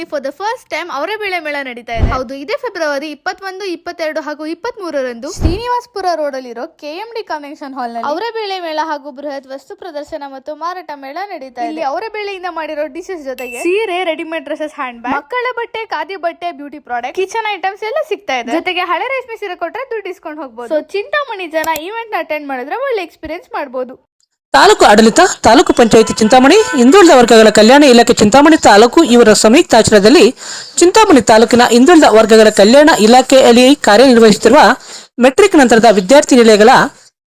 ಬೆಂಗಳೂರಿನಲ್ಲಿ for the first time ಅವರೆಬೇಳೆ ಮೇಳ ನಡೀತಾ ಇದೆ. ಹೌದು, ಇದೇ ಫೆಬ್ರವರಿ 21, 22 ಹಾಗೂ 23ರಂದು ಶ್ರೀನಿವಾಸಪುರ ರೋಡ್ ಅಲ್ಲಿರೋ KMD ಕನ್ವೆನ್ಷನ್ ಹಾಲ್ ನಲ್ಲಿ ಅವರೆಬೇಳೆ ಮೇಳ ಹಾಗೂ ಬೃಹತ್ ವಸ್ತು ಪ್ರದರ್ಶನ ಮತ್ತು ಮಾರಾಟ ಮೇಳ ನಡೀತಾ ಇದೆ. ಇಲ್ಲಿ ಅವರೆಬೇಳೆಯಿಂದ ಮಾಡಿರೋ ಡಿಶಸ್ ಜೊತೆಗೆ ಸೀರೆ, ರೆಡಿಮೇಡ್ ಡ್ರೆಸಸ್, ಹ್ಯಾಂಡ್ ಬ್ಯಾಗ್, ಮಕ್ಕಳ ಬಟ್ಟೆ, ಖಾದಿ ಬಟ್ಟೆ, ಬ್ಯೂಟಿ ಪ್ರಾಡಕ್ಟ್, ಕಿಚನ್ ಐಟಮ್ಸ್ ಎಲ್ಲ ಸಿಗ್ತಾ ಇದೆ. ಜೊತೆಗೆ ಹಳೆ ರೇಷ್ಮೆ ಸೀರೆ ಕೊಟ್ರೆ ದುಡ್ಡು ಡಿಸ್ಕೌಂಟ್ ಹೋಗಬಹುದು. ಸೊ ಚಿಂತಾಮಣಿ ಜನ ಈವೆಂಟ್ ನ ಅಟೆಂಡ್ ಮಾಡಿದ್ರೆ ಒಳ್ಳೆ ಎಕ್ಸ್ಪೀರಿಯನ್ಸ್ ಮಾಡಬಹುದು. ತಾಲೂಕು ಆಡಳಿತ, ತಾಲೂಕು ಪಂಚಾಯಿತಿ ಚಿಂತಾಮಣಿ, ಹಿಂದುಳಿದ ವರ್ಗಗಳ ಕಲ್ಯಾಣ ಇಲಾಖೆ ಚಿಂತಾಮಣಿ ತಾಲೂಕು ಇವರ ಸಂಯುಕ್ತ ಆಶ್ರಯದಲ್ಲಿ ಚಿಂತಾಮಣಿ ತಾಲೂಕಿನ ಹಿಂದುಳಿದ ವರ್ಗಗಳ ಕಲ್ಯಾಣ ಇಲಾಖೆಯಲ್ಲಿ ಕಾರ್ಯನಿರ್ವಹಿಸುತ್ತಿರುವ ಮೆಟ್ರಿಕ್ ನಂತರದ ವಿದ್ಯಾರ್ಥಿ ನಿಲಯಗಳ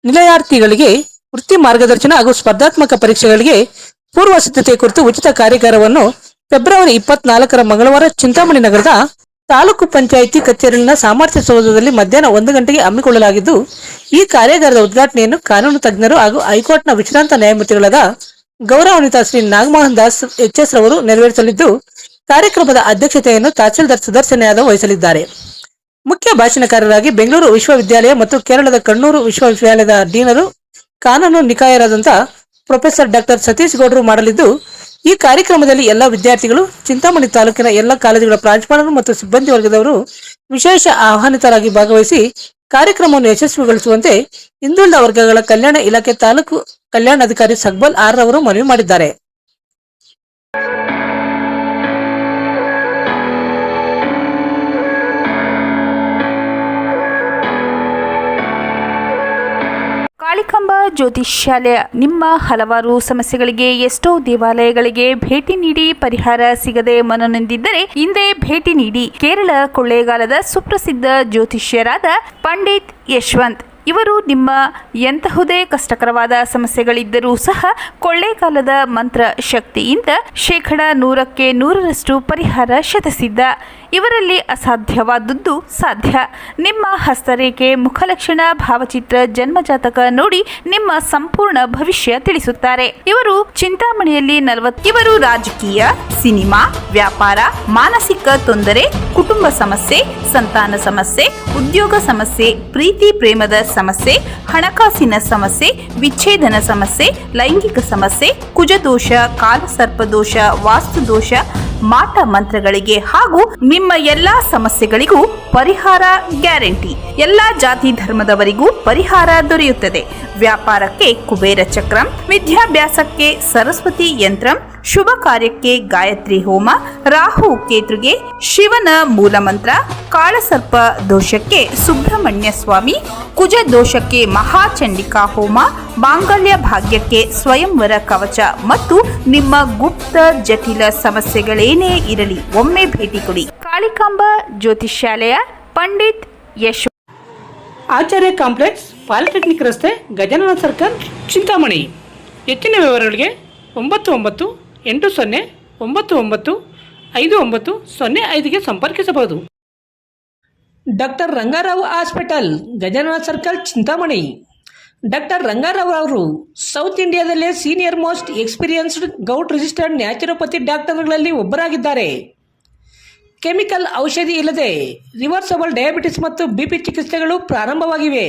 ನಿಲಯಾರ್ಥಿಗಳಿಗೆ ವೃತ್ತಿ ಮಾರ್ಗದರ್ಶನ ಹಾಗೂ ಸ್ಪರ್ಧಾತ್ಮಕ ಪರೀಕ್ಷೆಗಳಿಗೆ ಪೂರ್ವ ಸಿದ್ಧತೆ ಕುರಿತು ಉಚಿತ ಕಾರ್ಯಾಗಾರವನ್ನು ಫೆಬ್ರವರಿ 24 ಮಂಗಳವಾರ ಚಿಂತಾಮಣಿ ನಗರದ ತಾಲೂಕು ಪಂಚಾಯಿತಿ ಕಚೇರಿಯಲ್ಲಿನ ಸಾಮರ್ಥ್ಯ ಸೌಧದಲ್ಲಿ ಮಧ್ಯಾಹ್ನ 1 ಗಂಟೆಗೆ ಹಮ್ಮಿಕೊಳ್ಳಲಾಗಿದ್ದು, ಈ ಕಾರ್ಯಾಗಾರದ ಉದ್ಘಾಟನೆಯನ್ನು ಕಾನೂನು ತಜ್ಞರು ಹಾಗೂ ಹೈಕೋರ್ಟ್ನ ವಿಶ್ರಾಂತ ನ್ಯಾಯಮೂರ್ತಿಗಳಾದ ಗೌರವಾನ್ವಿತ ಶ್ರೀ ನಾಗಮೋಹನ್ ದಾಸ್ HS ರವರು ನೆರವೇರಿಸಲಿದ್ದು, ಕಾರ್ಯಕ್ರಮದ ಅಧ್ಯಕ್ಷತೆಯನ್ನು ತಹಸೀಲ್ದಾರ್ ಸುದರ್ಶನ್ ಯಾದವ್ ವಹಿಸಲಿದ್ದಾರೆ. ಮುಖ್ಯ ಭಾಷಣಕಾರರಾಗಿ ಬೆಂಗಳೂರು ವಿಶ್ವವಿದ್ಯಾಲಯ ಮತ್ತು ಕೇರಳದ ಕಣ್ಣೂರು ವಿಶ್ವವಿದ್ಯಾಲಯದ ಡೀನರು ಕಾನೂನು ನಿಕಾಯರಾದಂಥ ಪ್ರೊಫೆಸರ್ ಡಾಕ್ಟರ್ ಸತೀಶ್ ಗೌಡರು ಮಾಡಲಿದ್ದು, ಈ ಕಾರ್ಯಕ್ರಮದಲ್ಲಿ ಎಲ್ಲ ವಿದ್ಯಾರ್ಥಿಗಳು, ಚಿಂತಾಮಣಿ ತಾಲೂಕಿನ ಎಲ್ಲ ಕಾಲೇಜುಗಳ ಪ್ರಾಂಶುಪಾಲರು ಮತ್ತು ಸಿಬ್ಬಂದಿ ವರ್ಗದವರು ವಿಶೇಷ ಆಹ್ವಾನಿತರಾಗಿ ಭಾಗವಹಿಸಿ ಕಾರ್ಯಕ್ರಮವನ್ನು ಯಶಸ್ವಿಗೊಳಿಸುವಂತೆ ಹಿಂದುಳಿದ ವರ್ಗಗಳ ಕಲ್ಯಾಣ ಇಲಾಖೆ ತಾಲೂಕು ಕಲ್ಯಾಣಾಧಿಕಾರಿ ಸಕ್ಬಲ್ ಆರ್ ರವರು ಮನವಿ ಮಾಡಿದ್ದಾರೆ. ಕಾಳಿಕಾಂಬ ಜ್ಯೋತಿಷ್ಯಾಲಯ ನಿಮ್ಮ ಹಲವಾರು ಸಮಸ್ಯೆಗಳಿಗೆ ಎಷ್ಟೋ ದೇವಾಲಯಗಳಿಗೆ ಭೇಟಿ ನೀಡಿ ಪರಿಹಾರ ಸಿಗದೆ ಮನನೊಂದಿದ್ದರೆ ಹಿಂದೆ ಭೇಟಿ ನೀಡಿ. ಕೇರಳ ಕೊಳ್ಳೇಗಾಲದ ಸುಪ್ರಸಿದ್ಧ ಜ್ಯೋತಿಷ್ಯರಾದ ಪಂಡಿತ್ ಯಶವಂತ್ ಇವರು ನಿಮ್ಮ ಎಂತಹುದೇ ಕಷ್ಟಕರವಾದ ಸಮಸ್ಯೆಗಳಿದ್ದರೂ ಸಹ ಕೊಳ್ಳೇಗಾಲದ ಮಂತ್ರ ಶಕ್ತಿಯಿಂದ 100% 100% ಪರಿಹಾರ ಶತಸಿದ್ಧ. ಇವರಲ್ಲಿ ಅಸಾಧ್ಯವಾದದ್ದು ಸಾಧ್ಯ. ನಿಮ್ಮ ಹಸ್ತರೇಖೆ, ಮುಖಲಕ್ಷಣ, ಭಾವಚಿತ್ರ, ಜನ್ಮಜಾತಕ ನೋಡಿ ನಿಮ್ಮ ಸಂಪೂರ್ಣ ಭವಿಷ್ಯ ತಿಳಿಸುತ್ತಾರೆ. ಇವರು ಚಿಂತಾಮಣಿಯಲ್ಲಿ ಇವರು ರಾಜಕೀಯ, ಸಿನಿಮಾ, ವ್ಯಾಪಾರ, ಮಾನಸಿಕ ತೊಂದರೆ, ಕುಟುಂಬ ಸಮಸ್ಯೆ, ಸಂತಾನ ಸಮಸ್ಯೆ, ಉದ್ಯೋಗ ಸಮಸ್ಯೆ, ಪ್ರೀತಿ ಪ್ರೇಮದ ಸಮಸ್ಯೆ, ಹಣಕಾಸಿನ ಸಮಸ್ಯೆ, ವಿಚ್ಛೇದನ ಸಮಸ್ಯೆ, ಲೈಂಗಿಕ ಸಮಸ್ಯೆ, ಕುಜದೋಷ, ಕಾಲಸರ್ಪದೋಷ, ವಾಸ್ತುದೋಷ, ಮಾಟ ಮಂತ್ರಗಳಿಗೆ ಹಾಗೂ ನಿಮ್ಮ ಎಲ್ಲಾ ಸಮಸ್ಯೆಗಳಿಗೂ ಪರಿಹಾರ ಗ್ಯಾರಂಟಿ. ಎಲ್ಲಾ ಜಾತಿ ಧರ್ಮದವರಿಗೂ ಪರಿಹಾರ ದೊರೆಯುತ್ತದೆ. ವ್ಯಾಪಾರಕ್ಕೆ ಕುಬೇರ ಚಕ್ರಂ, ವಿದ್ಯಾಭ್ಯಾಸಕ್ಕೆ ಸರಸ್ವತಿ ಯಂತ್ರಂ, ಶುಭ ಕಾರ್ಯಕ್ಕೆ ಗಾಯತ್ರಿ ಹೋಮ, ರಾಹು ಕೇತುಗೆ ಶಿವನ ಮೂಲಮಂತ್ರ, ಕಾಳಸರ್ಪ ದೋಷಕ್ಕೆ ಸುಬ್ರಹ್ಮಣ್ಯ ಸ್ವಾಮಿ, ಕುಜ ದೋಷಕ್ಕೆ ಮಹಾಚಂಡಿಕಾ ಹೋಮ, ಮಾಂಗಲ್ಯ ಭಾಗ್ಯಕ್ಕೆ ಸ್ವಯಂವರ ಕವಚ ಮತ್ತು ನಿಮ್ಮ ಗುಪ್ತ ಜಟಿಲ ಸಮಸ್ಯೆಗಳೇನೇ ಇರಲಿ ಒಮ್ಮೆ ಭೇಟಿ ಕೊಡಿ. ಕಾಳಿಕಾಂಬ ಜ್ಯೋತಿಷ್ಯಾಲಯ, ಪಂಡಿತ್ ಯಶ್, ಆಚಾರ್ಯ ಕಾಂಪ್ಲೆಕ್ಸ್, ಪಾಲಿಟೆಕ್ನಿಕ್ ರಸ್ತೆ, ಗಜಾನನ ಸರ್ಕಲ್, ಚಿಂತಾಮಣಿ. ಹೆಚ್ಚಿನ ವಿವರಗಳಿಗೆ 9980995905ಗೆ ಸಂಪರ್ಕಿಸಬಹುದು. Doctor Rangarao hospital, Gajanana circle, Chintamani. Doctor Rangarao ಅವರು ಸೌತ್ ಇಂಡಿಯಾದಲ್ಲೇ senior most experienced gout registered naturopathy ಡಾಕ್ಟರ್ಗಳಲ್ಲಿ ಒಬ್ಬರಾಗಿದ್ದಾರೆ. ಕೆಮಿಕಲ್ ಔಷಧಿ ಇಲ್ಲದೆ ರಿವರ್ಸಬಲ್ ಡಯಾಬಿಟಿಸ್ ಮತ್ತು BP ಚಿಕಿತ್ಸೆಗಳು ಪ್ರಾರಂಭವಾಗಿವೆ.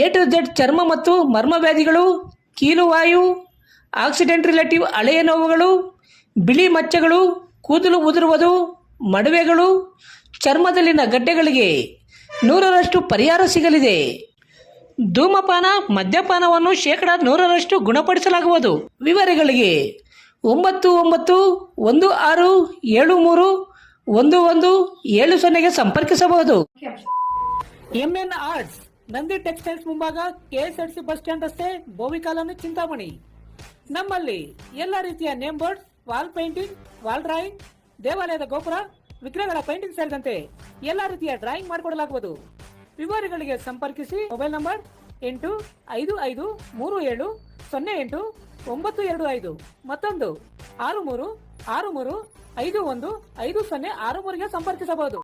A to Z ಚರ್ಮ ಮತ್ತು ಮರ್ಮ ವ್ಯಾಧಿಗಳು, ಕೀಲುವಾಯು, ಆಕ್ಸಿಡೆಂಟ್ ರಿಲೇಟಿವ್ ಹಳೆಯ ನೋವುಗಳು, ಬಿಳಿ ಮಚ್ಚಗಳು, ಕೂದಲು ಉದುರುವುದು, ಮಡುವೆಗಳು, ಚರ್ಮದಲ್ಲಿನ ಗಡ್ಡೆಗಳಿಗೆ 100% ಪರಿಹಾರ ಸಿಗಲಿದೆ. ಧೂಮಪಾನ, ಮದ್ಯಪಾನವನ್ನು 100% ಗುಣಪಡಿಸಲಾಗುವುದು. ವಿವರಗಳಿಗೆ 9916731170ಗೆ ಸಂಪರ್ಕಿಸಬಹುದು. MN ಆರ್ಟ್ಸ್, ನಂದಿ ಟೆಕ್ಸ್ಟೈಲ್ಸ್ ಮುಂಭಾಗ, KSRTC ಬಸ್ ಸ್ಟ್ಯಾಂಡ್ ರಸ್ತೆ, ಬೋವಿ ಕಾಲೋನಿ, ಚಿಂತಾಮಣಿ. ನಮ್ಮಲ್ಲಿ ಎಲ್ಲ ರೀತಿಯ name board, wall painting, wall drawing, ದೇವಾಲಯದ ಗೋಪುರ, ವಿಗ್ರಹಗಳ ಪೇಂಟಿಂಗ್ ಸೇರಿದಂತೆ ಎಲ್ಲ ರೀತಿಯ ಡ್ರಾಯಿಂಗ್ ಮಾಡಿಕೊಡಲಾಗುವುದು. ವಿವರಗಳಿಗೆ ಸಂಪರ್ಕಿಸಿ. ಮೊಬೈಲ್ ನಂಬರ್ 8553708925, ಮತ್ತೊಂದು 6363515063ಗೆ ಸಂಪರ್ಕಿಸಬಹುದು.